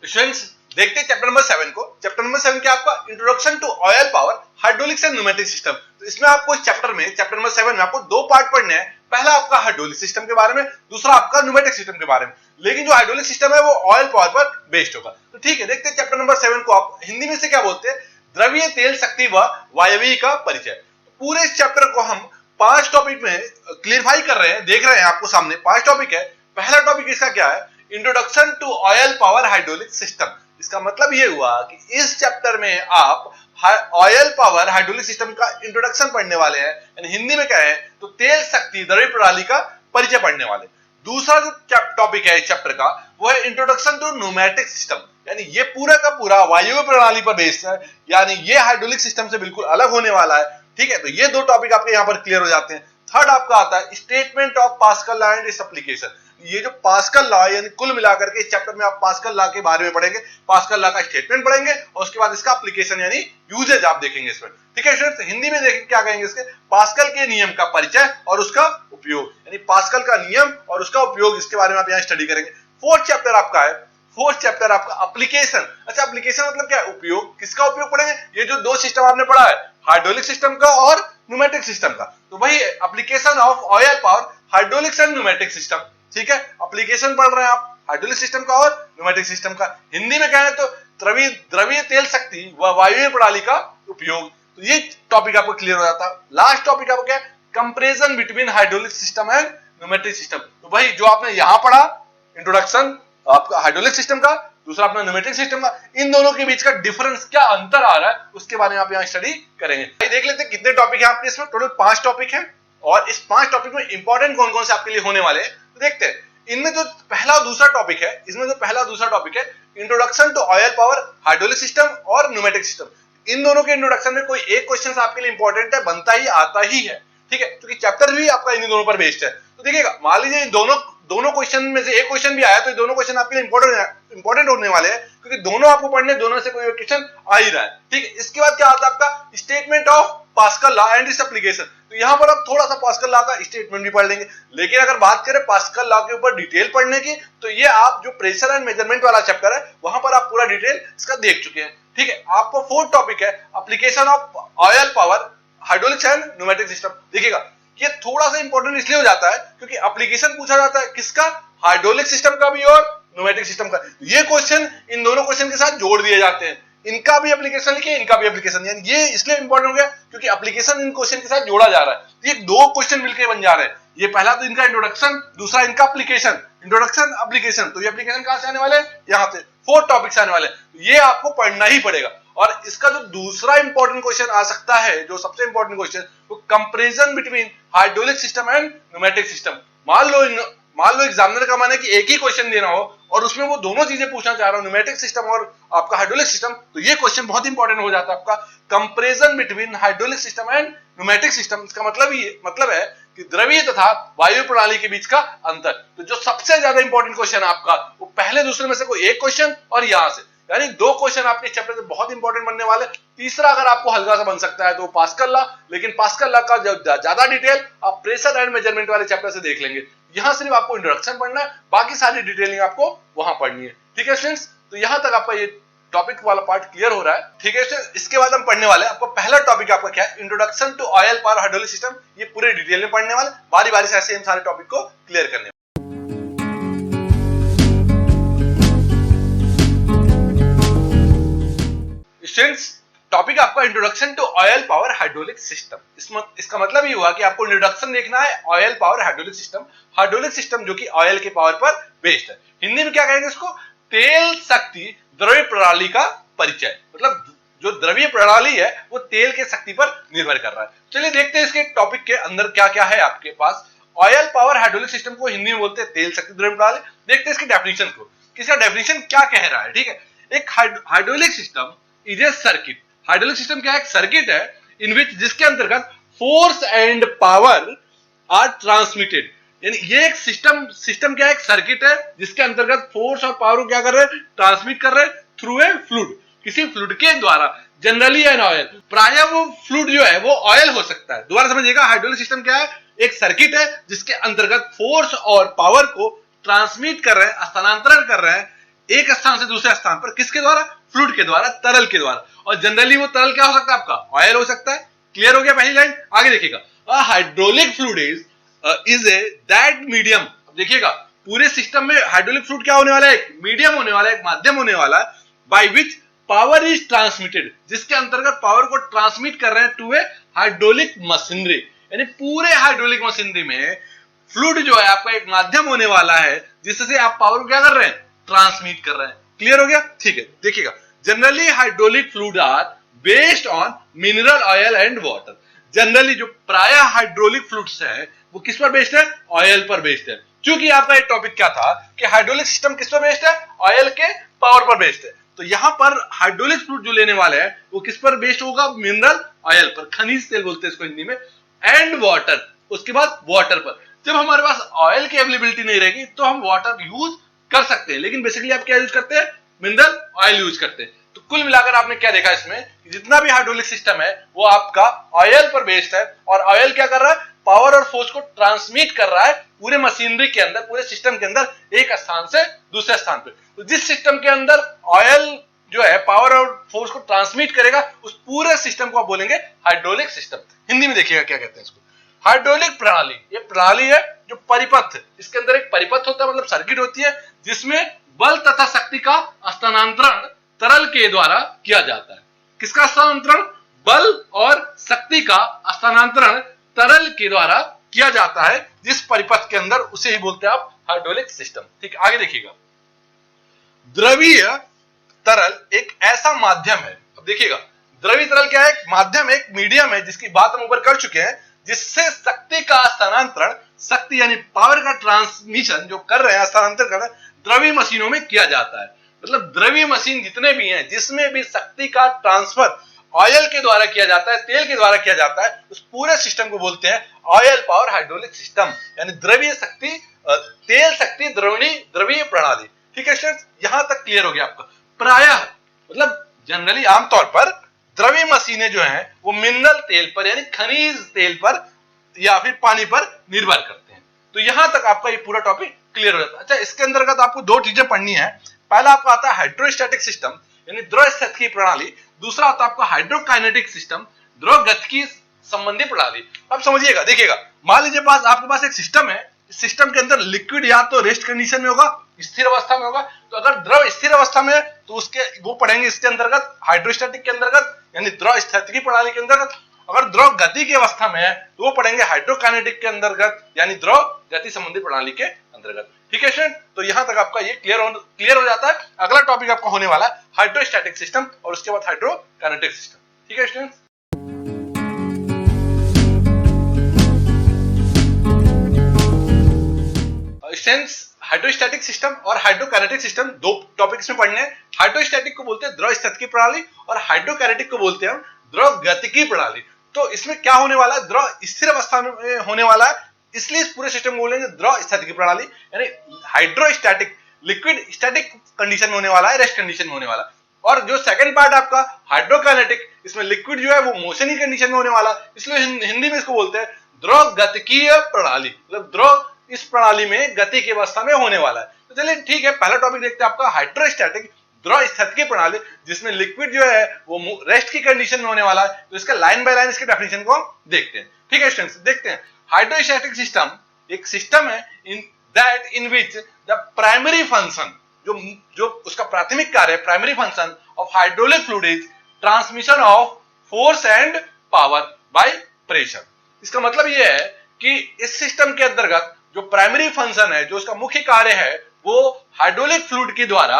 Students देखते हैं chapter number 7 को। चैप्टर नंबर 7 क्या आपका introduction to oil power hydraulics and pneumatic system. तो इसमें आपको इस चैप्टर नंबर 7 में आपको दो पार्ट पढ़ने हैं। पहला आपका हाइड्रोलिक सिस्टम के बारे में, दूसरा आपका न्यूमेटिक सिस्टम के बारे में। लेकिन जो हाइड्रोलिक सिस्टम है वो ऑयल पावर पर बेस्ड होगा। तो ठीक है, देखते हैं चैप्टर नंबर 7 को आप हिंदी में से क्या बोलते हैं, द्रवीय तेल शक्ति व वायवीय का परिचय। पूरे इस चैप्टर को हम 5 टॉपिक में क्लियरफाई कर रहे हैं, देख रहे हैं आपको सामने 5 टॉपिक है। पहला टॉपिक इसका क्या है, introduction to oil power hydraulic system. इसका मतलब ये हुआ कि इस चैप्टर में आप ऑयल पावर हाइड्रोलिक सिस्टम का इंट्रोडक्शन पढ़ने वाले हैं, यानी हिंदी में क्या है तो तेल शक्ति द्रव्य प्रणाली का परिचय पढ़ने वाले। दूसरा जो टॉपिक है इस चैप्टर का वो है इंट्रोडक्शन टू न्यूमेटिक सिस्टम, यानी ये पूरा का पूरा वायवीय प्रणाली पर बेस्ड है, यानी ये हाइड्रोलिक सिस्टम से बिल्कुल अलग होने वाला है। ठीक है, तो ये दो टॉपिक आपके यहाँ पर क्लियर हो जाते हैं। थर्ड आपका आता है statement of pascal law and its application. ये जो पास्कल लॉ यानी कुल मिलाकर के इस चैप्टर में आप पास्कल लॉ के बारे में पढ़ेंगे, पास्कल लॉ का स्टेटमेंट पढ़ेंगे और उसके बाद इसका एप्लीकेशन यानी यूजेज आप देखेंगे इसमें। ठीक है स्टूडेंट्स, हिंदी में देखेंगे क्या कहेंगे इसके, पास्कल के नियम का परिचय और उसका उपयोग, यानी पास्कल का नियम और उसका उपयोग, इसके बारे में आप यहाँ स्टडी करेंगे। फोर्थ चैप्टर आपका है, फोर्थ चैप्टर आपका एप्लीकेशन। अच्छा, एप्लीकेशन मतलब क्या है, उपयोग। किसका उपयोग पढ़ेंगे, ये जो दो सिस्टम आपने पढ़ा है हाइड्रोलिक सिस्टम का और न्यूमेटिक सिस्टम का, तो वही application of oil power hydraulics and pneumatic system. ठीक है, एप्लीकेशन पढ़ रहे हैं आप हाइड्रोलिक सिस्टम का और न्यूमेटिक सिस्टम का। हिंदी में कहें तो द्रवीय तेल शक्ति व वायवीय प्रणाली का उपयोग। तो ये टॉपिक आपको क्लियर हो जाता है। लास्ट टॉपिक आपको क्या है, comparison between hydraulic system and pneumatic system. तो भाई जो आपने यहां पढ़ा इंट्रोडक्शन आपका हाइड्रोलिक सिस्टम का, दूसरा अपना न्यूमेटिक सिस्टम का, इन दोनों के बीच का डिफरेंस क्या अंतर आ रहा है उसके बारे में आप यहाँ स्टडी करेंगे। देख लेते हैं कितने टॉपिक है आपके इसमें, टोटल 5 टॉपिक है और इस 5 टॉपिक में इंपॉर्टेंट कौन कौन से आपके लिए होने वाले हैं तो देखते हैं। इनमें जो पहला और दूसरा टॉपिक है, इसमें जो पहला और दूसरा टॉपिक है introduction to oil power hydraulic system और न्यूमेटिक सिस्टम, इन दोनों के इंट्रोडक्शन में कोई एक क्वेश्चन आपके लिए इंपॉर्टेंट है, बनता ही आता ही है। ठीक है, क्योंकि चैप्टर भी आपका इन दोनों पर बेस्ड है। तो देखिएगा, मान लीजिए दोनों क्वेश्चन में से एक क्वेश्चन भी आया तो ये दोनों क्वेश्चन आपके लिए इंपॉर्टेंट होने वाले हैं, क्योंकि दोनों आपको पढ़ने, दोनों से कोई क्वेश्चन आ ही रहा है। ठीक है, इसके बाद क्या आता है आपका statement of pascal law and its application. तो यहां पर आप थोड़ा सा पास्कल लॉ का स्टेटमेंट भी पढ़ लेंगे, लेकिन अगर बात करें पास्कल लॉ के ऊपर डिटेल पढ़ने की तो ये आप जो प्रेशर एंड मेजरमेंट वाला चैप्टर है वहां पर आप पूरा डिटेल इसका देख चुके हैं। ठीक है, आपको फोर्थ टॉपिक है application of oil power hydraulics and pneumatic system. देखिएगा, ये थोड़ा सा इंपॉर्टेंट इसलिए हो जाता है क्योंकि एप्लीकेशन पूछा जाता है किसका, हाइड्रोलिक सिस्टम का भी और न्यूमेटिक सिस्टम का। ये क्वेश्चन इन दोनों क्वेश्चन के साथ जोड़ दिए जाते हैं, इनका भी एप्लीकेशन लिखिए, इनका भी एप्लीकेशन, यानी ये इसलिए इंपॉर्टेंट हो गया क्योंकि एप्लीकेशन इन क्वेश्चन के साथ जोड़ा जा रहा है। तो ये दो क्वेश्चन मिलकर बन जा रहे हैं, ये पहला तो इनका इंट्रोडक्शन, दूसरा इनका एप्लीकेशन, इंट्रोडक्शन एप्लीकेशन। तो ये एप्लीकेशन कहां से आने वाले हैं, यहां से फोर्थ टॉपिक से आने वाले हैं। ये आपको पढ़ना ही पड़ेगा। और इसका जो दूसरा इंपॉर्टेंट क्वेश्चन आ सकता है, जो सबसे इंपॉर्टेंट क्वेश्चन, वो comparison between hydraulic system and pneumatic system. मान लो एग्जामिनर का माने कि एक ही क्वेश्चन देना हो और उसमें वो दोनों चीजें पूछना चाह रहा हो, न्यूमेटिक सिस्टम और आपका हाइड्रोलिक सिस्टम, तो ये क्वेश्चन बहुत इंपॉर्टेंट हो जाता है आपका, comparison between hydraulic system and pneumatic system. इसका मतलब है कि द्रवीय तथा वायु प्रणाली के बीच का अंतर। तो जो सबसे ज्यादा इंपॉर्टेंट क्वेश्चन है आपका वो पहले दूसरे में से कोई एक क्वेश्चन और यहां से, यानी दो क्वेश्चन आपके चैप्टर से बहुत इंपॉर्टेंट बनने वाले। तीसरा अगर आपको हल्का सा बन सकता है तो पास्कल लॉ, लेकिन पास्कल लॉ का ज्यादा डिटेल आप प्रेशर एंड मेजरमेंट वाले चैप्टर से देख लेंगे। यहां सिर्फ आपको इंट्रोडक्शन पढ़ना है, बाकी सारी डिटेलिंग आपको वहां पढ़नी है। ठीक है स्टूडेंट्स, तो यहां तक आपका ये टॉपिक वाला पार्ट क्लियर हो रहा है। ठीक है स्टूडेंट्स, इसके बाद हम पढ़ने वाले हैं आपको पहला टॉपिक आपका क्या है, introduction to oil power hydraulic system. ये पूरे डिटेल में पढ़ने वाले, बारी बारी से ऐसे हम सारे टॉपिक को क्लियर करने। स्टूडेंट्स, टॉपिक आपका introduction to oil power hydraulic system. इसका मतलब ये हुआ कि आपको इंट्रोडक्शन देखना है ऑयल पावर हाइड्रोलिक सिस्टम जो कि ऑयल के पावर पर बेस्ड है। हिंदी में क्या कहेंगे इसको, तेल शक्ति द्रव्य प्रणाली का परिचय। मतलब जो द्रव्य प्रणाली है वो तेल के शक्ति पर निर्भर कर रहा है। चलिए देखते हैं इसके टॉपिक के अंदर क्या क्या है आपके पास। ऑयल पावर हाइड्रोलिक सिस्टम को हिंदी में बोलते हैं तेल शक्ति द्रव्य प्रणाली। देखते हैं इसकी डेफिनेशन को, इसका डेफिनेशन क्या कह रहा है। ठीक है, एक hydraulic system is a circuit. Hydraulic system क्या है, एक सर्किट है इन विच, जिसके अंतर्गत force and power are transmitted. यानी ये एक सिस्टम क्या है, एक सर्किट है जिसके अंतर्गत फोर्स और पावर को क्या कर रहे हैं, ट्रांसमिट कर रहे हैं थ्रू ए फ्लूइड, किसी फ्लूइड के द्वारा। जनरली एन ऑयल, प्राय वो फ्लूइड जो है वो ऑयल हो सकता है। दोबारा समझिएगा, हाइड्रोलिक सिस्टम क्या है, एक सर्किट है जिसके अंतर्गत फोर्स और पावर को ट्रांसमिट कर रहे हैं, स्थानांतरण कर रहे हैं एक स्थान से दूसरे स्थान पर, किसके द्वारा? फ्लूइड के द्वारा, तरल के द्वारा। और जनरली वो तरल क्या हो सकता है आपका? ऑयल हो सकता है। क्लियर हो गया पहली लाइन? आगे देखिएगा, hydraulic fluid is a that medium. देखिएगा पूरे सिस्टम में हाइड्रोलिक फ्लूइड क्या होने वाला है? एक मीडियम होने वाला है, एक माध्यम होने वाला है, by which power is transmitted, जिसके अंतर्गत पावर को ट्रांसमिट कर रहे हैं टू ए हाइड्रोलिक मशीनरी। यानी पूरे हाइड्रोलिक मशीनरी में फ्लूइड जो है आपका एक माध्यम होने वाला है, जिससे आप पावर को क्या कर रहे हैं? ट्रांसमिट कर रहे हैं। क्लियर हो गया? ठीक है, देखिएगा generally hydraulic fluid are based on mineral oil and water. Generally जो प्रायः हाइड्रोलिक फ्लूइड्स है वो किस पर बेस्ड है? ऑयल पर बेस्ड है। क्योंकि आपका एक टॉपिक क्या था कि हाइड्रोलिक सिस्टम किस पर बेस्ड है? ऑयल के पावर पर बेस्ड है। तो यहां पर हाइड्रोलिक फ्लूइड जो लेने वाले हैं वो किस पर बेस्ड होगा? मिनरल ऑयल पर, खनिज तेल बोलते हैं इसको हिंदी में, एंड वाटर, उसके बाद वाटर पर। जब हमारे पास ऑयल की अवेलेबिलिटी नहीं रहेगी तो हम वाटर यूज कर सकते हैं, लेकिन बेसिकली आप क्या यूज करते हैं? मिनरल ऑयल यूज करते हैं। तो कुल मिलाकर आपने क्या देखा इसमें, जितना भी हाइड्रोलिक सिस्टम है वो आपका ऑयल पर बेस्ड है, और ऑयल क्या कर रहा है? पावर और फोर्स को ट्रांसमिट कर रहा है पूरे मशीनरी के अंदर, पूरे सिस्टम के अंदर, एक स्थान से दूसरे स्थान पे। तो जिस सिस्टम के अंदर ऑयल जो है पावर और फोर्स को ट्रांसमिट करेगा, उस पूरे सिस्टम को आप बोलेंगे हाइड्रोलिक सिस्टम। हिंदी में देखिएगा क्या कहते हैं इसको, हाइड्रोलिक प्रणाली। ये प्रणाली है जो परिपथ है, इसके अंदर एक परिपथ होता है, मतलब सर्किट होती है, जिसमें बल तथा शक्ति का स्थानांतरण तरल के द्वारा किया जाता है। किसका स्थानांतरण? बल और शक्ति का स्थानांतरण तरल के द्वारा किया जाता है जिस परिपथ के अंदर, उसे ही बोलते हैं आप हाइड्रोलिक सिस्टम। ठीक, आगे देखिएगा, द्रवीय तरल एक ऐसा माध्यम है। अब देखिएगा द्रवीय तरल क्या है? एक माध्यम, एक मीडियम है, जिसकी बात हम ऊपर कर चुके हैं, जिससे शक्ति का स्थानांतरण, शक्ति यानी पावर का ट्रांसमिशन जो कर रहे हैं, स्थानांतरण कर रहे हैं, द्रवीय मशीनों में किया जाता है। मतलब द्रवीय मशीन जितने भी हैं, जिसमें भी शक्ति का ट्रांसफर ऑयल के द्वारा किया जाता है, तेल के द्वारा किया जाता है, उस पूरे सिस्टम को बोलते हैं ऑयल पावर हाइड्रोलिक सिस्टम, यानी द्रवीय शक्ति, तेल शक्ति द्रवीय प्रणाली। ठीक है स्टूडेंट्स, यहां तक क्लियर हो गया आपका। प्रायः मतलब जनरली आमतौर पर द्रवीय मशीनें जो हैं वो मिनरल तेल पर, यानी खनिज तेल पर या फिर पानी पर निर्भर करते हैं। तो यहां तक आपका ये पूरा टॉपिक क्लियर हो जाता है। अच्छा, इसके अंतर्गत आपको दो चीजें पढ़नी है। पहला आपका आता है हाइड्रोस्टैटिक सिस्टम, यानी द्रव स्थितिकी प्रणाली। दूसरा आता है आपका हाइड्रोकाइनेटिक सिस्टम, द्रव गतिकी संबंधी प्रणाली। अब समझिएगा, देखिएगा, मान लीजिए आपके पास एक सिस्टम है, इस सिस्टम के अंदर लिक्विड या तो रेस्ट कंडीशन में होगा, स्थिर अवस्था में होगा। तो अगर द्रव स्थिर अवस्था में है तो उसके वो पढ़ेंगे इसके अंतर्गत हाइड्रोस्टैटिक के अंतर्गत, यानी द्रव स्थितिकी प्रणाली के अंतर्गत। अगर द्रव गति की अवस्था में है तो वो पढ़ेंगे हाइड्रोकाइनेटिक के अंतर्गत, यानी द्रव गति संबंधी प्रणाली के अंतर्गत। ठीक है स्टूडेंट, तो यहां तक आपका ये क्लियर हो जाता है। अगला टॉपिक आपका होने वाला है हाइड्रोस्टैटिक सिस्टम और उसके बाद हाइड्रोकाइनेटिक सिस्टम। ठीक है स्टूडेंट, हाइड्रोस्टैटिक सिस्टम और हाइड्रोकाइनेटिक सिस्टम दो टॉपिक इसमें पढ़ने हैं। हाइड्रोस्टैटिक को बोलते हैं द्रव स्थितिकी प्रणाली और हाइड्रोकाइनेटिक को बोलते हैं हम द्रव गतिकी प्रणाली। तो इसमें क्या होने वाला है? द्रव स्थिर अवस्था में होने वाला है, इसलिए इस पूरे सिस्टम को बोलेंगे द्रव स्थितिकी प्रणाली। यानी हाइड्रोस्टैटिक लिक्विड स्टैटिक कंडीशन में होने वाला है, रेस्ट कंडीशन में होने वाला है। और जो सेकंड पार्ट आपका हाइड्रोकाइनेटिक, इसमें लिक्विड जो है वो मोशन की कंडीशन में होने वाला है, इसलिए हिंदी में इसको बोलते हैं द्रव गतिकीय प्रणाली। मतलब द्रव इस प्रणाली में गति की अवस्था में होने वाला है। तो चलिए ठीक है, पहला टॉपिक देखते हैं आपका हाइड्रोस्टैटिक द्रव स्थितिकी प्रणाली, जिसमें लिक्विड जो है वो रेस्ट की कंडीशन में होने वाला है। तो इसका लाइन बाय लाइन इसके डेफिनेशन को हम देखते हैं। ठीक है स्टूडेंट्स, देखते हैं। हाइड्रोस्टैटिक सिस्टम एक सिस्टम है in which the primary function, जो उसका प्राथमिक कार्य है, primary function of hydraulic fluid is transmission of force and power by pressure. इसका मतलब यह है कि इस सिस्टम के अंतर्गत जो प्राइमरी फंक्शन है, जो उसका मुख्य कार्य है, वो हाइड्रोलिक फ्लूइड के द्वारा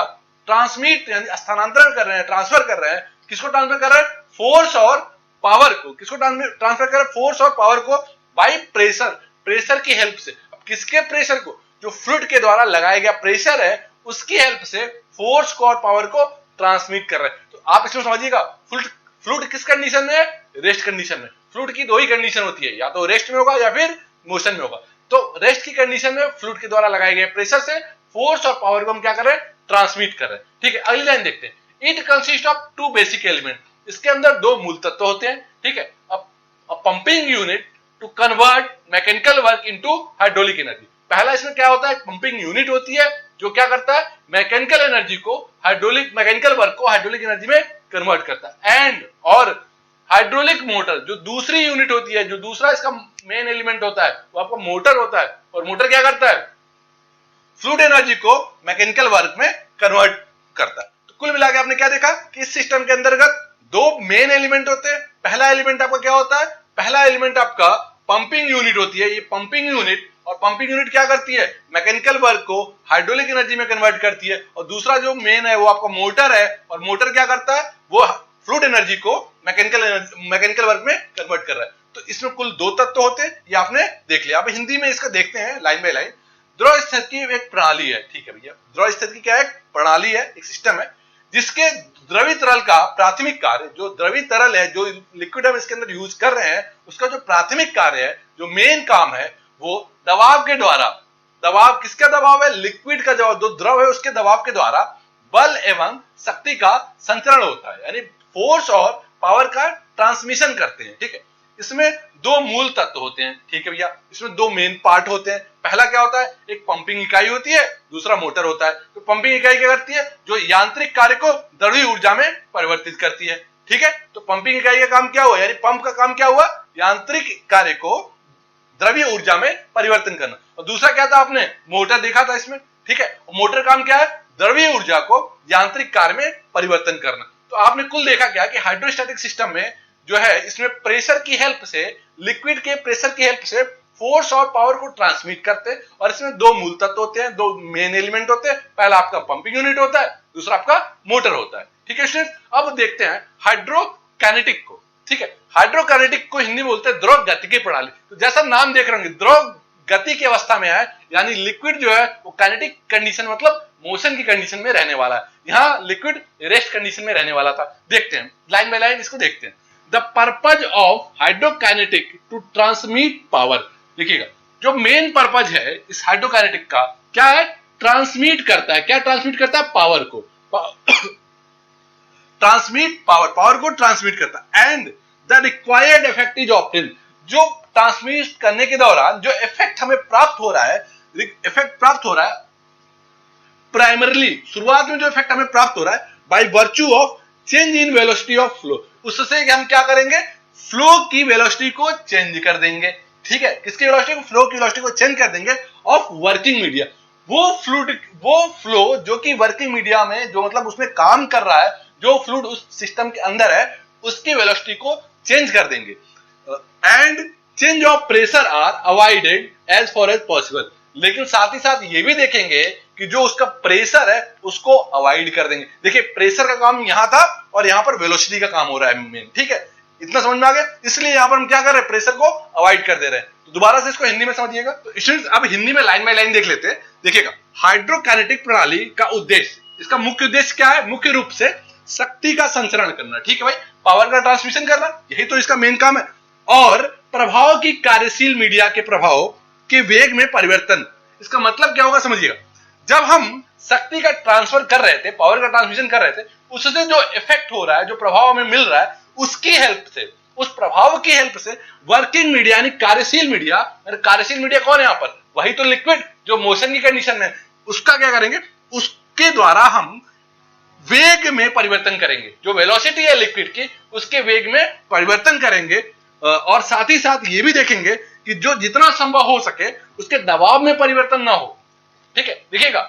ट्रांसमिट यानी स्थानांतरण कर रहे हैं, ट्रांसफर कर रहे हैं। किसको ट्रांसफर कर रहे हैं? फोर्स और पावर को। किसको ट्रांसफर कर रहे हैं? फोर्स और पावर को बाय प्रेशर, प्रेशर की हेल्प से। अब किसके प्रेशर को? जो फ्लूइड के द्वारा लगाया गया प्रेशर है, उसकी हेल्प से फोर्स को और पावर को ट्रांसमिट कर रहे हैं। तो आप इसमें समझिएगा, फ्लूइड किस कंडीशन में है? रेस्ट कंडीशन में। फ्लूइड की दो ही कंडीशन होती है, या तो रेस्ट में होगा या फिर मोशन में होगा। तो रेस्ट की कंडीशन में फ्लूइड के द्वारा लगाए गए प्रेशर से फोर्स और पावर को हम क्या कर रहे हैं? ट्रांसमिट कर रहे हैं। ठीक है, अगली लाइन देखते हैं। It consist of two basic element. इसके अंदर दो मूल तत्व होते हैं। ठीक है, अब pumping unit to convert mechanical work into hydraulic energy. पहला इसमें क्या होता है? पंपिंग यूनिट होती है, जो क्या करता है, मैकेनिकल एनर्जी को हाइड्रोलिक, मैकेनिकल वर्क को हाइड्रोलिक एनर्जी में कन्वर्ट करता है। एंड और हाइड्रोलिक मोटर जो दूसरी यूनिट होती है, जो दूसरा इसका मेन एलिमेंट होता है, वो आपका मोटर होता है। और मोटर क्या करता है, फ्लूइड एनर्जी को मैकेनिकल वर्क में कन्वर्ट करता है। तो कुल मिला के आपने क्या देखा कि इस सिस्टम के अंतर्गत दो मेन एलिमेंट होते हैं। पहला एलिमेंट आपका क्या होता है, पहला एलिमेंट आपका पंपिंग यूनिट होती है। ये पंपिंग यूनिट, और पंपिंग यूनिट क्या करती है, मैकेनिकल वर्क को हाइड्रोलिक एनर्जी में कन्वर्ट करती है। और दूसरा जो मेन है वो आपका मोटर है, और मोटर क्या करता है, वो फ्लूइड एनर्जी को मैकेनिकल वर्क में कन्वर्ट कर रहा है। तो इसमें कुल दो तत्व होते हैं, ये आपने देख लिया। अब हिंदी में इसका देखते हैं लाइन बाय लाइन। द्रव स्थिति की एक प्रणाली है, ठीक है भैया, द्रव स्थिति की क्या है, प्रणाली है, एक सिस्टम है जिसके द्रवी तरल का प्राथमिक कार्य, जो द्रवी तरल है, जो लिक्विड हम इसके अंदर यूज कर रहे हैं, उसका जो प्राथमिक कार्य है, जो मेन काम है, वो दबाव के द्वारा, दबाव किसका दबाव है, लिक्विड का जो द्रव है उसके दबाव के द्वारा बल एवं शक्ति का संचरण होता है, यानी फोर्स और पावर का ट्रांसमिशन करते हैं। ठीक है, इसमें दो मूल तत्व होते हैं। ठीक है भैया, इसमें दो मेन पार्ट होते हैं। पहला क्या होता है, एक पंपिंग इकाई होती है, दूसरा मोटर होता है। तो पंपिंग इकाई क्या करती है, जो यांत्रिक कार्य को द्रवीय ऊर्जा में परिवर्तित करती है। ठीक है, तो पंपिंग इकाई का काम क्या हुआ, यानी पंप का काम क्या हुआ, यांत्रिक कार्य को द्रवीय ऊर्जा में परिवर्तन करना। और दूसरा क्या था, आपने मोटर देखा था इसमें। ठीक है, मोटर काम क्या है, द्रवीय ऊर्जा को यांत्रिक कार्य में परिवर्तन करना। तो आपने कुल देखा क्या कि हाइड्रोस्टैटिक सिस्टम में जो है, इसमें प्रेशर की हेल्प से, लिक्विड के प्रेशर की हेल्प से फोर्स और पावर को ट्रांसमिट करते हैं। और इसमें दो मूल तत्व होते हैं, दो मेन एलिमेंट होते हैं। पहला आपका पंपिंग यूनिट होता है, दूसरा आपका मोटर होता है। ठीक है स्टूडेंट, अब देखते हैं हाइड्रोकाइनेटिक को। ठीक है, हाइड्रोकाइनेटिक को हिंदी बोलते हैं द्रव गतिकी प्रणाली। तो जैसा नाम देख रहे होंगे, द्रव गति की अवस्था में है, यानी लिक्विड जो है वो काइनेटिक कंडीशन मतलब मोशन की कंडीशन में रहने वाला है। यहाँ लिक्विड रेस्ट कंडीशन में रहने वाला था। देखते हैं लाइन बाय लाइन, इसको देखते हैं। The purpose of hydrokinetic to transmit power. देखिएगा, जो मेन पर्पज है इस हाइड्रोकाइनेटिक का क्या है, ट्रांसमिट करता है। क्या ट्रांसमिट करता है, पावर को ट्रांसमिट, पावर को ट्रांसमिट करता है। And the required effect is obtain. जो ट्रांसमिट करने के दौरान जो इफेक्ट हमें प्राप्त हो रहा है, प्राइमरीली शुरुआत में जो इफेक्ट हमें प्राप्त हो रहा है, by virtue of change in velocity of flow, उससे हम क्या करेंगे, फ्लो की वेलोसिटी को चेंज कर देंगे। ठीक है, किसकी वेलोसिटी को, फ्लो की वेलोसिटी को चेंज कर देंगे ऑफ वर्किंग मीडिया। वो फ्लो जो कि वर्किंग मीडिया में, जो मतलब उसमें काम कर रहा है, जो फ्लूइड उस सिस्टम के अंदर है, उसकी वेलोसिटी को चेंज कर देंगे। And change of pressure are avoided as far as possible. लेकिन साथ ही साथ ये भी देखेंगे कि जो उसका प्रेशर है उसको अवॉइड कर देंगे। देखिए, प्रेशर का काम यहां था और यहां पर वेलोसिटी का काम हो रहा है मेन। ठीक है, इतना समझ में आ गया। इसलिए यहां पर हम क्या कर रहे हैं, प्रेशर को अवॉइड कर दे रहे हैं। तो दोबारा से इसको हिंदी में समझिएगा। तो स्टूडेंट्स, अब हिंदी में लाइन बाय लाइन देख लेते हैं। देखिएगा, हाइड्रोकाइनेटिक प्रणाली का उद्देश्य, इसका मुख्य उद्देश्य क्या है, मुख्य रूप से शक्ति का संचरण करना। ठीक है भाई, पावर का ट्रांसमिशन करना, यही तो इसका मेन काम है। और प्रभाव की कार्यशील मीडिया के प्रभाव के वेग में परिवर्तन। इसका मतलब क्या होगा, समझिएगा। जब हम शक्ति का ट्रांसफर कर रहे थे, पावर का ट्रांसमिशन कर रहे थे, उससे जो इफेक्ट हो रहा है, जो प्रभाव हमें मिल रहा है, उसकी हेल्प से, उस प्रभाव की हेल्प से वर्किंग मीडिया यानी कार्यशील मीडिया, कार्यशील मीडिया कौन है यहाँ पर, वही तो लिक्विड जो मोशन की कंडीशन में, उसका क्या करेंगे, उसके द्वारा हम वेग में परिवर्तन करेंगे। जो वेलोसिटी है लिक्विड की, उसके वेग में परिवर्तन करेंगे। और साथ ही साथ ये भी देखेंगे कि जो जितना संभव हो सके उसके दबाव में परिवर्तन ना हो। ठीक है, देखिएगा,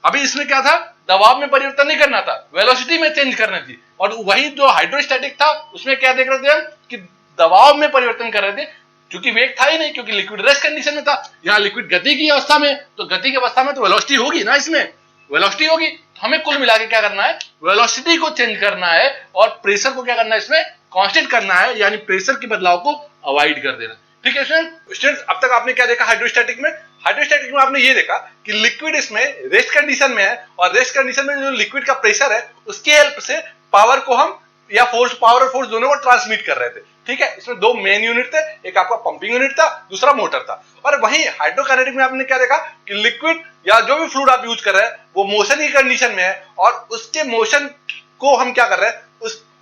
अभी इसमें क्या था, दबाव में परिवर्तन नहीं करना था, वेलोसिटी में चेंज करनी थी। और वही जो हाइड्रोस्टैटिक था, उसमें क्या देख रहे थे हम कि दबाव में परिवर्तन कर रहे थे, क्योंकि वेग था ही नहीं, क्योंकि लिक्विड रेस्ट कंडीशन में था। यहाँ लिक्विड गति की अवस्था में, तो गति की अवस्था में तो वेलोसिटी होगी ना, इसमें वेलोसिटी होगी। तो हमें कुल मिला के क्या करना है, वेलोसिटी को चेंज करना है और प्रेशर को क्या करना है, इसमें कांस्टेंट करना है, यानी प्रेशर के बदलाव को अवॉइड कर देना। ठीक है स्टूडेंट्स, अब तक आपने क्या देखा हाइड्रोस्टैटिक में। हाइड्रोस्टैटिक में आपने ये देखा कि लिक्विड इसमें रेस्ट कंडीशन में है, और रेस्ट कंडीशन में जो लिक्विड का प्रेशर है, उसकी हेल्प से पावर को हम, या फोर्स, पावर और फोर्स दोनों को ट्रांसमिट कर रहे थे। ठीक है, इसमें दो मेन यूनिट थे, एक आपका पंपिंग यूनिट था, दूसरा मोटर था। और वहीं हाइड्रोकाइनेटिक में आपने क्या देखा कि लिक्विड या जो भी फ्लूइड आप यूज कर रहे हैं, वो मोशन की कंडीशन में है, और उसके मोशन को हम क्या कर रहे हैं,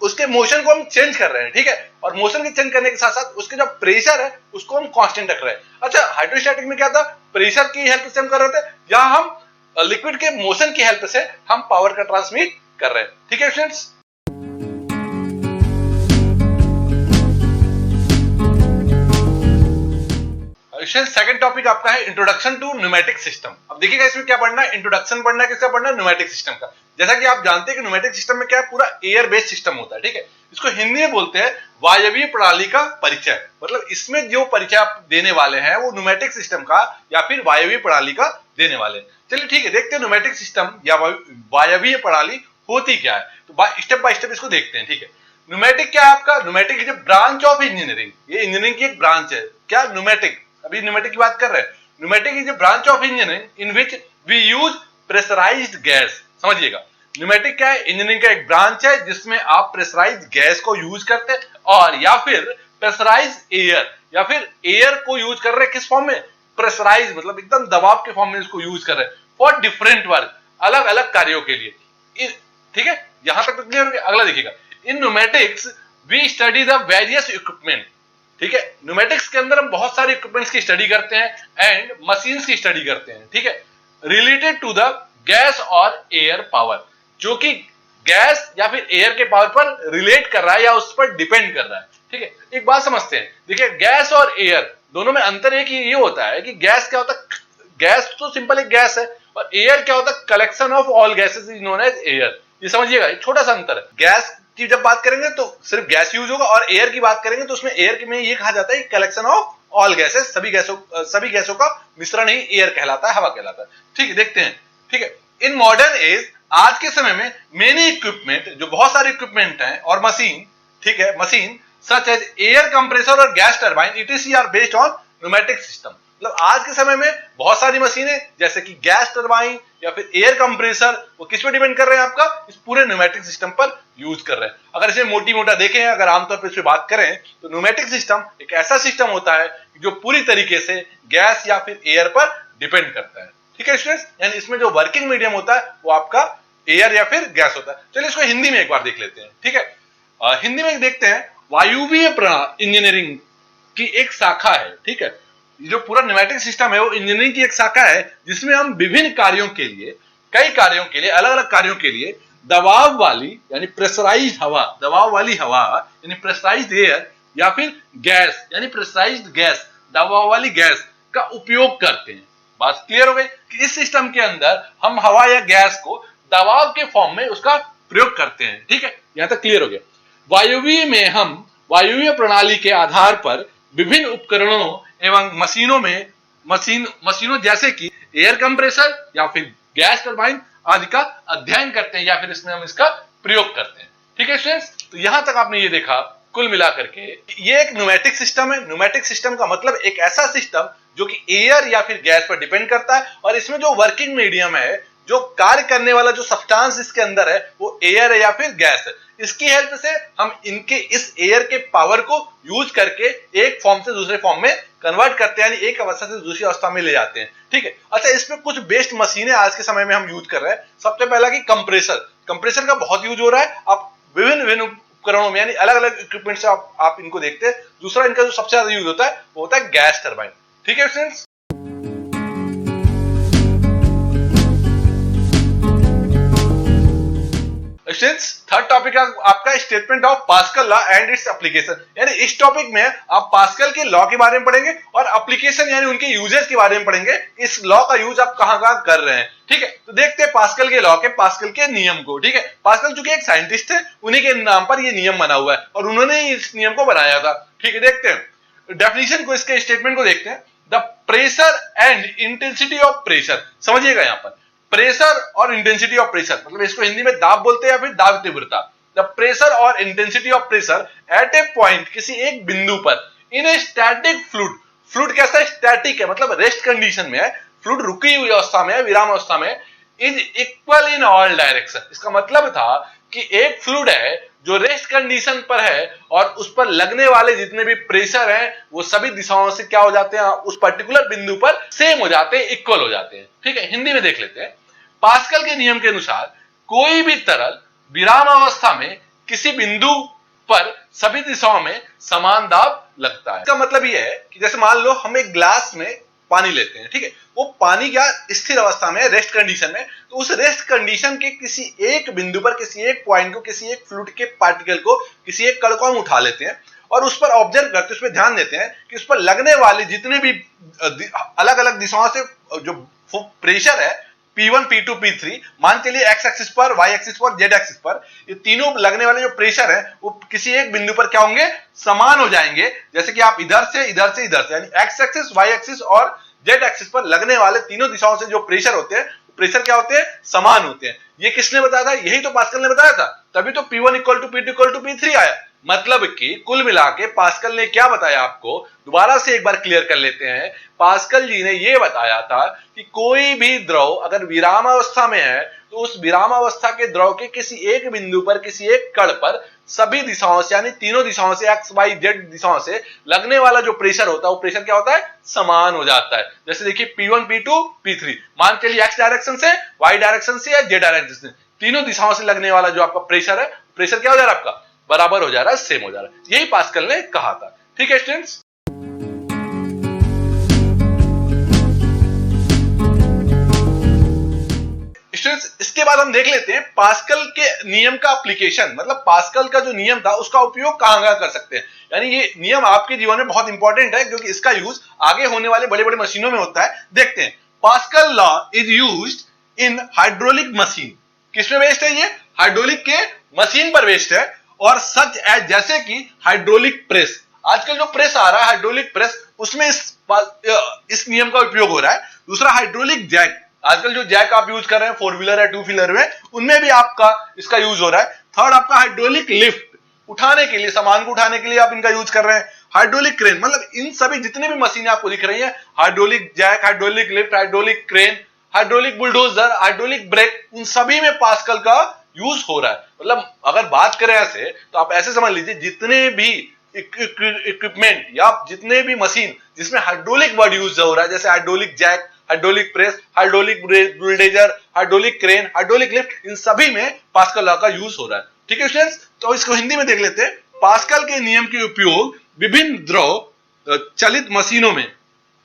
उसके मोशन को हम चेंज कर रहे हैं। ठीक है, और मोशन के चेंज करने के साथ साथ उसके जो प्रेशर है उसको हम कांस्टेंट रख रहे हैं। अच्छा, हाइड्रोस्टैटिक में क्या था, प्रेशर की हेल्प से हम कर रहे थे, या हम लिक्विड के मोशन की हेल्प से हम पावर का ट्रांसमिट कर रहे हैं। ठीक है स्टूडेंट्स। सेकंड टॉपिक आपका है इंट्रोडक्शन टू न्यूमेटिक सिस्टम। अब देखिएगा इसमें क्या पढ़ना है, इंट्रोडक्शन पढ़ना है, किसका पढ़ना है, न्यूमेटिक सिस्टम का। जैसा कि आप जानते हैं कि न्यूमेटिक सिस्टम में क्या है, पूरा एयर बेस्ड सिस्टम होता है। ठीक है, इसको हिंदी में बोलते हैं वायवीय प्रणाली का परिचय। मतलब इसमें जो परिचय आप देने वाले हैं वो न्यूमेटिक सिस्टम का या फिर वायवीय प्रणाली का देने वाले हैं। चलिए ठीक है, देखते हैं न्यूमेटिक सिस्टम या वायवीय प्रणाली होती क्या है। तो स्टेप बाय स्टेप इसको देखते हैं। ठीक है, न्यूमेटिक क्या है आपका, pneumatic is a branch of engineering. ये इंजीनियरिंग की एक ब्रांच है। क्या, न्यूमेटिक, अभी न्यूमेटिक की बात कर रहे हैं। Pneumatic is a branch of engineering in which we use pressurized gas. समझिएगा, न्यूमेटिक क्या है, इंजीनियरिंग का एक ब्रांच है जिसमें आप प्रेशराइज्ड गैस को यूज करते हैं और या फिर प्रेशराइज्ड एयर या फिर एयर को यूज कर रहे हैं। किस फॉर्म में, प्रेशराइज, मतलब एकदम दबाव के फॉर्म में इसको यूज कर रहे हैं फॉर डिफरेंट वर्क, अलग अलग कार्यों के लिए। ठीक है, यहां तक तो क्लियर हो गया। अगला देखिएगा, in pneumatics we study the various equipment. ठीक है, न्यूमेटिक्स के अंदर हम बहुत सारे इक्विपमेंट्स की स्टडी करते हैं एंड मशीन्स की स्टडी करते हैं। ठीक है, रिलेटेड टू द गैस और एयर पावर, जो कि गैस या फिर एयर के पावर पर रिलेट कर रहा है या उस पर डिपेंड कर रहा है। ठीक है, एक बात समझते हैं। देखिए, गैस और एयर दोनों में अंतर एक ये होता है कि गैस क्या होता है, गैस तो सिंपल एक गैस है, और एयर क्या होता है, collection of all gases is known as air. ये समझिएगा, एक छोटा सा अंतर है। गैस की जब बात करेंगे तो सिर्फ गैस यूज होगा, और एयर की बात करेंगे तो उसमें एयर में ये कहा जाता है कलेक्शन ऑफ ऑल गैसेस, सभी गैसों का मिश्रण ही एयर कहलाता है, हवा कहलाता है। ठीक है, देखते हैं। ठीक है, इन मॉडर्न एज, आज के समय में मेनी इक्विपमेंट, जो बहुत सारे इक्विपमेंट हैं और मशीन, ठीक है, machine such as air compressor और gas turbine ETC are based on pneumatic system. मतलब आज के समय में बहुत सारी मशीनें जैसे कि गैस टरबाइन या फिर एयर कंप्रेसर, वो किस पे डिपेंड कर रहे हैं, आपका इस पूरे न्यूमेटिक सिस्टम पर यूज कर रहे हैं। अगर इसे मोटी मोटा देखें, अगर आमतौर पर इस पे बात करें, तो न्यूमेटिक सिस्टम एक ऐसा सिस्टम होता है जो पूरी तरीके से गैस या फिर एयर पर डिपेंड करता है। ठीक है स्टूडेंट्स, यानी इसमें जो वर्किंग मीडियम होता है वो आपका एयर या फिर गैस होता है। चलिए इसको हिंदी में एक बार देख लेते हैं। ठीक है, हिंदी में देखते हैं, वायुवीय इंजीनियरिंग की एक शाखा है। ठीक है, जो पूरा न्यूमेटिक सिस्टम है वो इंजीनियरिंग की एक शाखा है जिसमें हम विभिन्न कार्यों के लिए, कई कार्यों के लिए, अलग अलग कार्यों के लिए दबाव वाली यानी प्रेशराइज्ड हवा, दबाव वाली हवा यानी प्रेशराइज्ड एयर, या फिर गैस यानी प्रेशराइज्ड गैस, दबाव वाली गैस का उपयोग करते हैं। बात क्लियर हो गई कि इस सिस्टम के अंदर हम हवा या गैस को दबाव के फॉर्म में उसका प्रयोग करते हैं। ठीक है, यहां तक क्लियर हो गया। वायुवीय में हम वायुवीय प्रणाली के आधार पर विभिन्न उपकरणों एवं मशीनों जैसे कि एयर कंप्रेसर या फिर गैस टरबाइन आदि का अध्ययन करते हैं या फिर इसमें हम इसका प्रयोग करते हैं। ठीक है स्टूडेंट्स, तो यहां तक आपने ये देखा कुल मिलाकर के ये एक न्यूमेटिक सिस्टम है। न्यूमेटिक सिस्टम का मतलब एक ऐसा सिस्टम जो कि एयर या फिर गैस पर डिपेंड करता है, और इसमें जो वर्किंग मीडियम है, जो कार्य करने वाला जो सब्सटेंस इसके अंदर है, वो एयर है या फिर गैस है। इसकी हेल्प से हम इनके इस एयर के पावर को यूज करके एक फॉर्म से दूसरे फॉर्म में कन्वर्ट करते हैं, यानी एक अवस्था से दूसरी अवस्था में ले जाते हैं। ठीक है, अच्छा, इसमें कुछ बेस्ट मशीनें आज के समय में हम यूज कर रहे हैं। सबसे पहला कि कंप्रेसर का बहुत यूज हो रहा है। आप विभिन्न उपकरणों में यानी अलग अलग इक्विपमेंट से आप इनको देखते हैं। दूसरा इनका जो सबसे ज्यादा यूज होता है वो होता है गैस टरबाइन। ठीक है स्टूडेंट्स, थर्ड टॉपिक आपका statement of pascal law and its application. यानी इस टॉपिक में आप पास्कल के लॉ के बारे में पढ़ेंगे और एप्लीकेशन यानी उनके यूजेस के बारे में पढ़ेंगे। इस लॉ का यूज आप कहां कहां कर रहे हैं। ठीक है, तो देखते हैं पास्कल के लॉ के, पास्कल के नियम को। ठीक है, पास्कल चूंकि एक साइंटिस्ट है, उन्हीं के नाम पर यह नियम बना हुआ है और उन्होंने इस नियम को बनाया था। ठीक है, देखते हैं डेफिनेशन को, इसके स्टेटमेंट को देखते हैं। The pressure and intensity of pressure, समझिएगा यहां पर प्रेशर और इंटेंसिटी ऑफ प्रेशर, मतलब इसको हिंदी में दाब बोलते हैं या फिर दाब तीव्रता। द प्रेशर और intensity of pressure at A point, किसी एक बिंदु पर, इन ए स्टैटिक फ्लूइड कैसा है, स्टैटिक है, मतलब रेस्ट कंडीशन में है, फ्लूइड रुकी हुई अवस्था में है, विराम अवस्था में, is equal in all direction. इसका मतलब था कि एक फ्लूइड है जो रेस्ट कंडीशन पर है और उस पर लगने वाले जितने भी प्रेशर हैं वो सभी दिशाओं से क्या हो जाते हैं, उस पर्टिकुलर बिंदु पर सेम हो जाते हैं, इक्वल हो जाते हैं। ठीक है, हिंदी में देख लेते हैं। पास्कल के नियम के अनुसार कोई भी तरल विराम अवस्था में किसी बिंदु पर सभी दिशाओं में समान दाब लगता है। इसका मतलब यह है कि जैसे मान लो हम एक ग्लास में पानी लेते हैं, ठीक है। वो पानी क्या स्थिर अवस्था में, रेस्ट कंडीशन में, तो उस रेस्ट कंडीशन के किसी एक बिंदु पर, किसी एक पॉइंट को, किसी एक फ्लूइड के पार्टिकल को, किसी एक कण को हम उठा लेते हैं और उस पर ऑब्जर्व करते हैं, उस पर ध्यान देते हैं कि उस पर लगने वाले जितने भी अलग अलग दिशाओं से जो प्रेशर है P1, P2, P3, मान चलिए एक्स एक्सिस पर, वाई एक्सिस पर, जेड एक्सिस पर, ये तीनों लगने वाले जो प्रेशर है वो किसी एक बिंदु पर क्या होंगे, समान हो जाएंगे। जैसे कि आप इधर से इधर से इधर से, यानी एक्स एक्सिस, वाई एक्सिस और जेड एक्सिस पर लगने वाले तीनों दिशाओं से जो प्रेशर होते हैं, प्रेशर क्या होते हैं, समान होते हैं। ये किसने बताया था, यही तो पास्कल ने बताया था, तभी तो P1 equal to P2 equal to P3 आया। मतलब कि कुल मिला के पास्कल ने क्या बताया आपको, दोबारा से एक बार क्लियर कर लेते हैं। पास्कल जी ने यह बताया था कि कोई भी द्रव अगर विरामावस्था में है तो उस विरामावस्था के द्रव के किसी एक बिंदु पर, किसी एक कण पर सभी दिशाओं से, यानी तीनों दिशाओं से, एक्स वाई जेड दिशाओं से लगने वाला जो प्रेशर होता है वो प्रेशर क्या होता है, समान हो जाता है। जैसे देखिए P1, P2, P3, मान के लिए एक्स डायरेक्शन से, वाई डायरेक्शन से या जेड डायरेक्शन से, तीनों दिशाओं से लगने वाला जो आपका प्रेशर है, प्रेशर क्या हो जा रहा है आपका, बराबर हो जा रहा है, सेम हो जा रहा है। यही पास्कल ने कहा था, ठीक है स्टूडेंट्स। स्टूडेंट्स, इसके बाद हम देख लेते हैं पास्कल के नियम का एप्लीकेशन, मतलब पास्कल का जो नियम था उसका उपयोग कहां कर सकते हैं। यानी ये नियम आपके जीवन में बहुत इंपॉर्टेंट है क्योंकि इसका यूज आगे होने वाले बड़े बड़े मशीनों में होता है। देखते हैं, pascal law is used in hydraulic machine. किसमें बेस्ड है ये, हाइड्रोलिक के मशीन पर बेस्ड है। और सच एज, जैसे कि हाइड्रोलिक प्रेस, आजकल जो प्रेस आ रहा है हाइड्रोलिक प्रेस, उसमें इस नियम का उपयोग हो रहा है। दूसरा हाइड्रोलिक जैक, आजकल जो जैक आप यूज कर रहे हैं फोर व्हीलर या टू व्हीलर में, उनमें भी आपका इसका यूज हो रहा है। थर्ड आपका हाइड्रोलिक लिफ्ट, उठाने के लिए, सामान को उठाने के लिए आप इनका यूज कर रहे हैं। हाइड्रोलिक क्रेन, मतलब इन सभी जितने भी मशीनें आपको दिख रही हैं, hydraulic jack, hydraulic lift, hydraulic crane, hydraulic bulldozer, hydraulic brake, उन सभी में पास्कल का यूज हो रहा है। मतलब अगर बात करें ऐसे तो आप ऐसे समझ लीजिए, जितने भी इक्विपमेंट या जितने भी मशीन जिसमें हाइड्रोलिक वर्ड यूज हो रहा है, जैसे hydraulic jack, hydraulic press, hydraulic bulldozer, hydraulic crane, hydraulic lift, इन सभी में पास्कल लॉ का यूज हो रहा है। ठीक है स्टूडेंट्स, तो इसको हिंदी में देख लेते हैं। पास्कल के नियम के उपयोग विभिन्न द्रव चलित मशीनों में,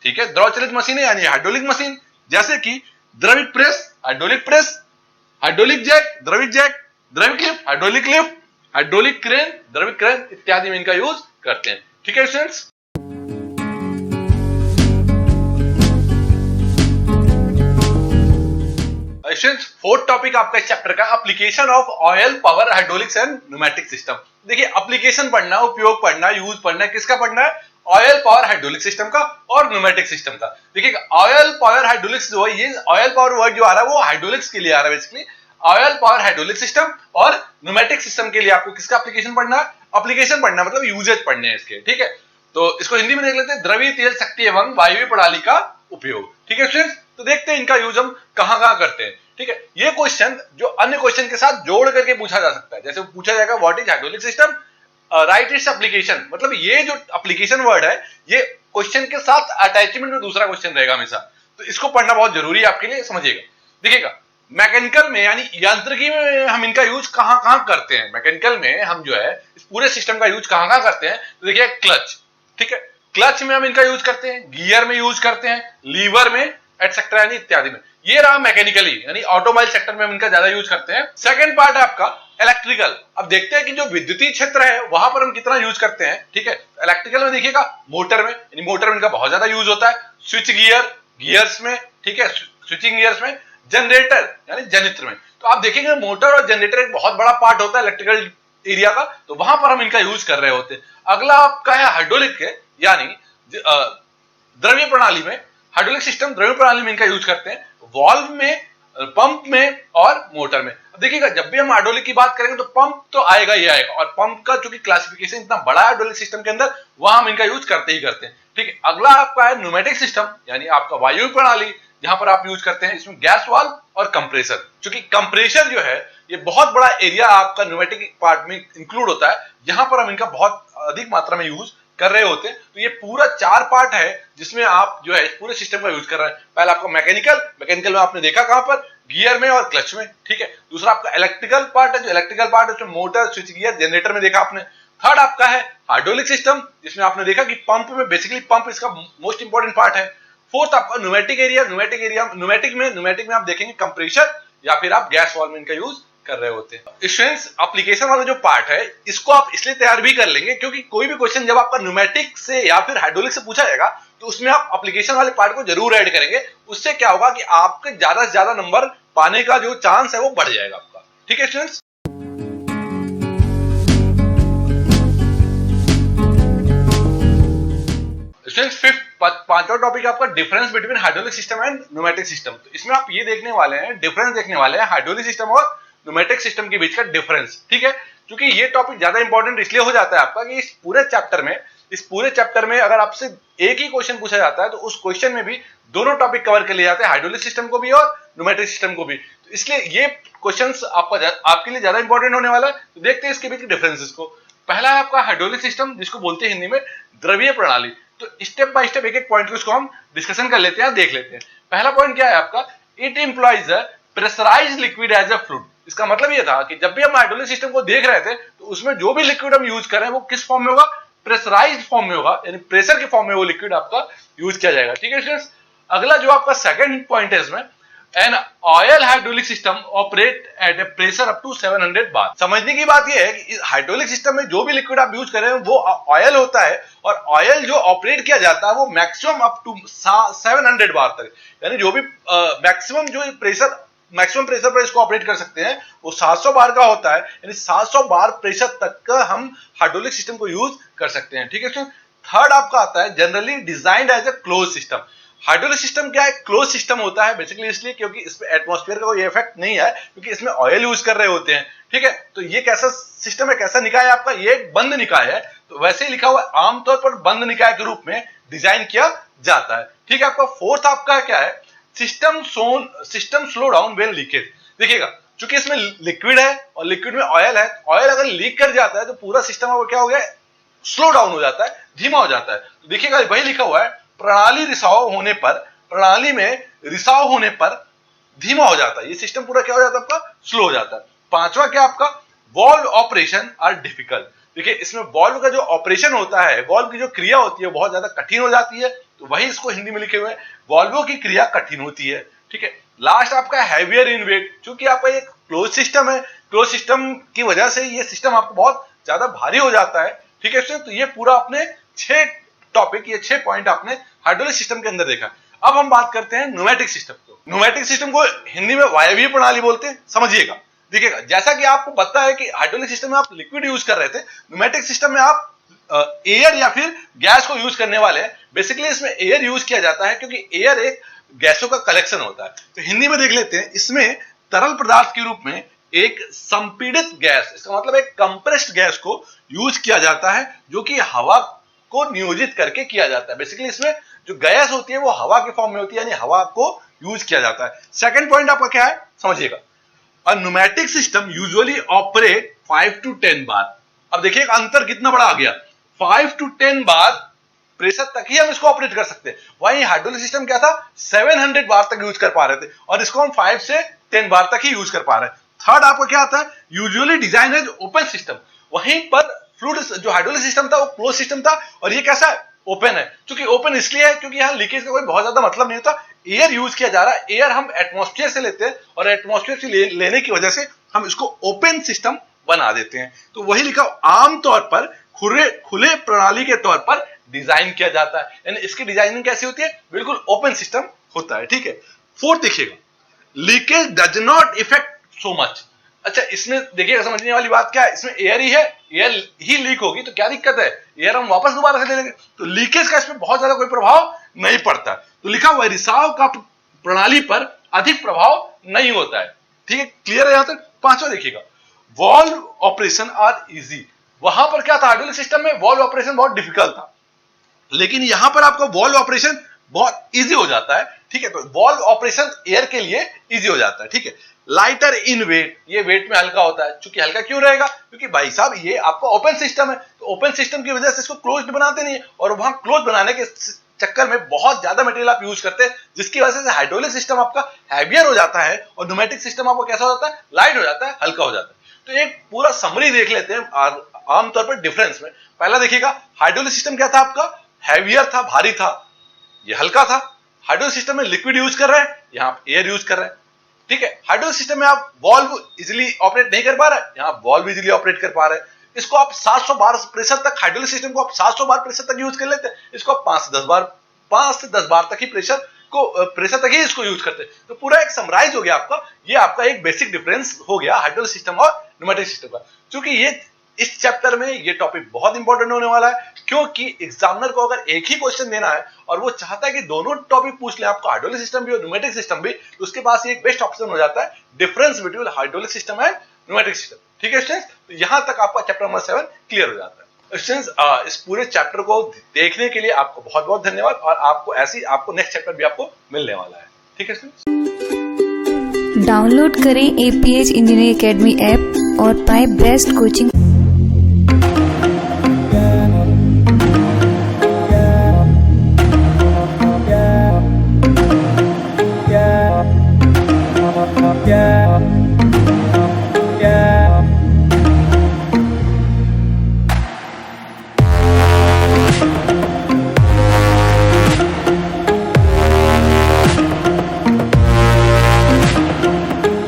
ठीक है, द्रव चलित मशीनें यानी हाइड्रोलिक मशीन, जैसे कि द्रवित press, hydraulic press, hydraulic jack, द्रवित lift, hydraulic lift, hydraulic crane, द्रवित क्रेन इत्यादि में इनका यूज करते हैं। ठीक है स्टूडेंट्स। स्टूडेंट्स, फोर्थ टॉपिक आपका इस चैप्टर का application of oil power hydraulics and pneumatic system. देखिए, एप्लीकेशन पढ़ना, उपयोग पढ़ना, यूज पढ़ना, किसका पढ़ना है, ऑयल पावर हाइड्रोलिक सिस्टम का और न्यूमेटिक सिस्टम का। देखिए, ऑयल पावर हाइड्रोलिक्स जो है, ये ऑयल पावर वर्ड जो आ रहा है वो हाइड्रोलिक्स के लिए आ रहा है। Basically oil power hydraulic system और न्यूमेटिक सिस्टम के लिए आपको किसका एप्लीकेशन पढ़ना है, एप्लीकेशन पढ़ना मतलब यूजेज पढ़ने हैं इसके। ठीक है, तो इसको हिंदी में देख लेते हैं, द्रवीय तेल शक्ति एवं वायवीय प्रणाली का उपयोग। ठीक है स्टूडेंट्स, तो देखते हैं इनका यूज हम कहां कहां करते हैं। ठीक है, ये क्वेश्चन जो अन्य क्वेश्चन के साथ जोड़ करके पूछा जा सकता है, जैसे पूछा जाएगा what is hydraulic system, right its application, मतलब ये जो एप्लीकेशन वर्ड है ये क्वेश्चन के साथ अटैचमेंट में दूसरा क्वेश्चन रहेगा हमेशा, तो इसको पढ़ना बहुत जरूरी है आपके लिए, समझिएगा। देखिएगा, मैकेनिकल में यानी यांत्रिकी में हम इनका यूज कहां कहां करते हैं। मैकेनिकल में हम जो है इस पूरे सिस्टम का यूज कहां कहां करते हैं, तो देखिए क्लच, ठीक है, क्लच में हम इनका यूज करते हैं, गियर में यूज करते हैं, लीवर में एटसेट्रा यानी इत्यादि में। ये रहा मैकेनिकली यानी ऑटोमोबाइल सेक्टर में हम इनका ज्यादा यूज करते हैं। सेकंड पार्ट है आपका इलेक्ट्रिकल। अब देखते हैं कि जो विद्युतीय क्षेत्र है वहां पर हम कितना यूज करते हैं। ठीक है, इलेक्ट्रिकल में देखिएगा मोटर में, यानी मोटर में इनका बहुत ज्यादा यूज होता है। स्विच गियर्स में, ठीक है, स्विचिंग गियर्स में, जनरेटर यानी जनित्र में। तो आप देखेंगे मोटर और जनरेटर एक बहुत बड़ा पार्ट होता है इलेक्ट्रिकल एरिया का, तो वहां पर हम इनका यूज कर रहे होते हैं। अगला आपका है हाइड्रोलिक के, यानी द्रव्य प्रणाली में, हाइड्रोलिक सिस्टम द्रव्य प्रणाली में इनका यूज करते हैं, वॉल्व में, पंप में और मोटर में। अब देखिएगा, जब भी हम हाइड्रोलिक की बात करेंगे तो पंप तो आएगा ही आएगा, और पंप का चूंकि क्लासिफिकेशन इतना बड़ा है हाइड्रोलिक सिस्टम के अंदर, वहां हम इनका यूज करते ही करते हैं। ठीक है, अगला आपका है न्यूमेटिक सिस्टम, यानी आपका वायु प्रणाली, जहां पर आप यूज करते हैं इसमें गैस वाल्व और कंप्रेसर। चूंकि कंप्रेसर जो है ये बहुत बड़ा एरिया आपका न्यूमेटिक पार्ट में इंक्लूड होता है, जहां पर हम इनका बहुत अधिक मात्रा में यूज कर रहे होते हैं। तो ये पूरा 4 पार्ट है जिसमें आप जो है इस पूरे सिस्टम का यूज कर रहे हैं। पहला आपका मैकेनिकल में आपने देखा कहां पर, गियर में और क्लच में। ठीक है, दूसरा आपका इलेक्ट्रिकल पार्ट है, जो इलेक्ट्रिकल पार्ट है उसमें मोटर, स्विच गियर, जनरेटर में देखा आपने। थर्ड आपका है हाइड्रोलिक सिस्टम, जिसमें आपने देखा कि पंप में, बेसिकली पंप इसका मोस्ट इंपॉर्टेंट पार्ट है। फोर्थ आपका न्यूमेटिक एरिया। न्यूमेटिक में आप देखेंगे कंप्रेशर या फिर आप गैस वॉल्व का यूज कर रहे होते हैं। स्टूडेंट्स, एप्लीकेशन वाला जो पार्ट है इसको आप इसलिए तैयार भी कर लेंगे क्योंकि कोई भी क्वेश्चन जब आपका न्यूमेटिक से या फिर हाइड्रोलिक से पूछा जाएगा तो उसमें आप एप्लीकेशन वाले पार्ट को जरूर ऐड करेंगे। उससे क्या होगा कि आपके ज्यादा से ज्यादा नंबर पाने का जो चांस है वो बढ़ जाएगा आपका। ठीक है स्टूडेंट्स। स्टूडेंट्स, फिफ्थ पांचवा टॉपिक आपका difference between hydraulic system and pneumatic system. तो इसमें आप ये देखने वाले हैं, डिफरेंस देखने वाले हैं हाइड्रोलिक सिस्टम और न्यूमेटिक सिस्टम के बीच का डिफरेंस। ठीक है, क्योंकि ये टॉपिक ज्यादा इंपॉर्टेंट इसलिए हो जाता है आपका कि इस पूरे चैप्टर में अगर आपसे एक ही क्वेश्चन पूछा जाता है तो उस क्वेश्चन में भी दोनों टॉपिक कवर कर लिए जाते हैं, हाइड्रोलिक सिस्टम को भी और न्यूमेटिक सिस्टम को भी। तो इसलिए ये क्वेश्चंस आपके लिए ज्यादा इंपॉर्टेंट होने वाला है। तो देखते हैं इसके बीच के डिफरेंसेस को। पहला है आपका हाइड्रोलिक सिस्टम, जिसको बोलते हैं हिंदी में द्रवीय प्रणाली। तो स्टेप बाय स्टेप एक एक पॉइंट को इसको हम डिस्कशन कर लेते हैं, देख लेते हैं। पहला पॉइंट क्या है आपका, it employs a pressurized liquid as a fluid. इसका मतलब ये था कि जब भी हम हाइड्रोलिक सिस्टम को देख रहे थे तो उसमें जो भी लिक्विड हम यूज कर रहे हैं वो किस फॉर्म में होगा, प्रेशराइज्ड फॉर्म में होगा, यानी प्रेशर के फॉर्म में वो लिक्विड आपका यूज किया जाएगा। ठीक है स्टूडेंट्स, अगला जो आपका सेकंड पॉइंट है इसमें, an oil hydraulic system operate at a pressure up to 700 bar. समझने की बात यह है कि हाइड्रोलिक सिस्टम में जो भी लिक्विड आप यूज कर रहे हैं वो ऑयल होता है और ऑयल जो ऑपरेट किया जाता है वो मैक्सिमम अप टू 700 बार तक, यानी जो भी मैक्सिमम प्रेशर पर इसको ऑपरेट कर सकते हैं वो 700 बार का होता है, यानी 700 बार प्रेशर तक का हम हाइड्रोलिक सिस्टम को यूज कर सकते हैं। ठीक है, थर्ड आपका आता है generally designed as a close system. Hydraulic system क्या है, क्लोज सिस्टम होता है बेसिकली इसलिए क्योंकि इसमें एटमॉस्फेयर का कोई इफेक्ट नहीं है, क्योंकि इसमें ऑयल यूज कर रहे होते हैं। ठीक है, तो ये कैसा सिस्टम है, कैसा निकाय है आपका, ये एक बंद निकाय है। तो वैसे ही लिखा हुआ है, आमतौर पर बंद निकाय के रूप में डिजाइन किया जाता है। ठीक है, आपका फोर्थ आपका क्या है, system slow down when leakage. देखिएगा, चूंकि इसमें लिक्विड है और लिक्विड में ऑयल है, ऑयल अगर लीक कर जाता है तो पूरा सिस्टम आपको क्या हो गया, स्लो डाउन हो जाता है, धीमा हो जाता है। तो देखिएगा वही लिखा हुआ है, प्रणाली में रिसाव होने पर धीमा हो जाता है, ये सिस्टम पूरा क्या हो जाता है आपका, स्लो हो जाता है। पांचवा क्या आपका, वॉल्व ऑपरेशन आर डिफिकल्ट। देखिए इसमें वॉल्व का जो ऑपरेशन होता है, वॉल्व की जो क्रिया होती है बहुत ज्यादा कठिन हो जाती है, तो वही इसको हिंदी में लिखे हुए हैं, वॉल्वों की क्रिया कठिन होती है। ठीक है, लास्ट आपका हैवियर इन वेट, क्योंकि आपका एक क्लोज सिस्टम है, क्लोज सिस्टम की वजह से ये सिस्टम आपको बहुत ज्यादा भारी हो जाता है। ठीक है, तो ये पूरा अपने 6 टॉपिक, ये 6 पॉइंट आपने हाइड्रोलिक सिस्टम के अंदर देखा। अब हम बात करते हैं न्यूमेटिक सिस्टम को। न्यूमेटिक सिस्टम को हिंदी में वायवीय प्रणाली बोलते हैं, समझिएगा। देखिएगा, जैसा कि आपको पता है कि हाइड्रोलिक सिस्टम में आप लिक्विड यूज कर रहे थे, न्यूमेटिक सिस्टम में आप एयर या फिर गैस को यूज करने वाले हैं। बेसिकली इसमें एयर यूज किया जाता है क्योंकि एयर एक गैसों का कलेक्शन होता है। तो हिंदी में देख लेते हैं, इसमें तरल पदार्थ के रूप में एक संपीड़ित गैस, इसका मतलब एक कंप्रेस्ड गैस को यूज किया जाता है, जो कि हवा को नियोजित करके किया जाता है। बेसिकली इसमें जो गैस होती है वो हवा के फॉर्म में होती है, यानी हवा को यूज किया जाता है। सेकंड पॉइंट आपका क्या है, समझिएगा, a pneumatic system usually operate 5 to 10 bar. अब देखिए अंतर कितना बड़ा आ गया, 5 to 10 बार प्रेशर तक ही हम इसको ऑपरेट कर सकते हैं। वहीं हाइड्रोलिक सिस्टम क्या था, 700 बार तक यूज कर पा रहे थे और इसको हम 5 से 10 बार तक ही यूज कर पा रहे हैं। थर्ड आपको क्या आता है, usually design as open system. वहीं पर फ्लूइड जो हाइड्रोलिक सिस्टम था वो क्लोज सिस्टम था और ये कैसा है, ओपन है। क्योंकि ओपन इसलिए है क्योंकि यहाँ लीकेज का कोई बहुत ज्यादा मतलब नहीं होता, एयर यूज किया जा रहा है, एयर हम एटमॉस्फेयर से लेते हैं और एटमॉस्फेयर से लेने की वजह से हम इसको ओपन सिस्टम बना देते हैं। तो वही लिखा, आमतौर पर खुले प्रणाली के तौर पर डिजाइन किया जाता है, यानी इसकी डिजाइनिंग कैसी होती है, बिल्कुल ओपन सिस्टम होता है। ठीक है, फोर्थ देखिएगा, leakage does not effect so much. अच्छा, इसमें देखिएगा समझने वाली बात क्या है, इसमें एयर ही है, एयर ही लीक होगी तो क्या दिक्कत है, एयर हम वापस दोबारा से ले लेंगे, तो लीकेज का इसमें बहुत ज्यादा कोई प्रभाव नहीं पड़ता। तो लिखा हुआ है, रिसाव का प्रणाली पर अधिक प्रभाव नहीं होता है। ठीक है, क्लियर है यहां तक। पांचवा देखिएगा, वॉल्व ऑपरेशन आर इजी। वहां पर क्या था, हाइड्रोलिक सिस्टम में वॉल्व ऑपरेशन बहुत डिफिकल्ट था, लेकिन यहां पर आपका वॉल्व ऑपरेशन बहुत इजी हो जाता है। ठीक है, तो वॉल्व ऑपरेशन एयर के लिए इजी हो जाता है। ठीक है, लाइटर इन वेट, ये वेट में हल्का होता है। चूंकि हल्का क्यों रहेगा, क्योंकि भाई साहब ये आपका ओपन सिस्टम है, तो ओपन सिस्टम की वजह से इसको क्लोज्ड बनाते नहीं है, और वहां क्लोज बनाने के चक्कर में बहुत ज्यादा मटेरियल आप यूज करते हैं, जिसकी वजह से हाइड्रोलिक सिस्टम आपका हैवियर हो जाता है और न्यूमेटिक सिस्टम आपका कैसा हो जाता है, लाइट हो जाता है, हल्का हो जाता है। तो एक पूरा समरी देख लेते हैं आमतौर पर डिफरेंस में। पहला देखिएगा, हाइड्रोलिक सिस्टम क्या था आपका, हैवियर था, भारी था, ये हल्का था। हाइड्रोलिक सिस्टम में लिक्विड यूज कर रहे हैं, यहाँ आप एयर यूज कर रहे हैं। ठीक है, हाइड्रोलिक सिस्टम में आप वॉल्व इजीली ऑपरेट नहीं कर पा रहे हैं, यहाँ वॉल्व इजीली ऑपरेट कर पा रहे हैं। इसको आप 700 बार प्रेशर तक, हाइड्रोलिक सिस्टम को आप 700 बार प्रेशर तक यूज कर लेते हैं, इसको आप 5 से 10 बार तक ही प्रेशर तक ही इसको यूज करते हैं। तो पूरा एक समराइज हो गया आपका, ये आपका एक बेसिक डिफरेंस हो गया हाइड्रोलिक सिस्टम और न्यूमेटिक सिस्टम का। क्योंकि ये इस चैप्टर में ये टॉपिक बहुत इंपॉर्टेंट होने वाला है, क्योंकि एग्जामिनर को अगर एक ही क्वेश्चन देना है और वो चाहता है कि दोनों टॉपिक पूछ ले, आपको हाइड्रोलिक सिस्टम भी और न्यूमेटिक सिस्टम भी, तो उसके पास एक बेस्ट ऑप्शन हो जाता है difference between hydraulic system and pneumatic system. ठीक है स्टूडेंट्स, तो यहां तक आपका चैप्टर नंबर 7 क्लियर हो जाता है। स्टूडेंट्स, इस पूरे चैप्टर को देखने के लिए आपको बहुत बहुत धन्यवाद, और आपको नेक्स्ट चैप्टर भी आपको मिलने वाला है। ठीक है स्टूडेंट्स, डाउनलोड करें APH इंजीनियरिंग एकेडमी ऐप और पाएं बेस्ट कोचिंग।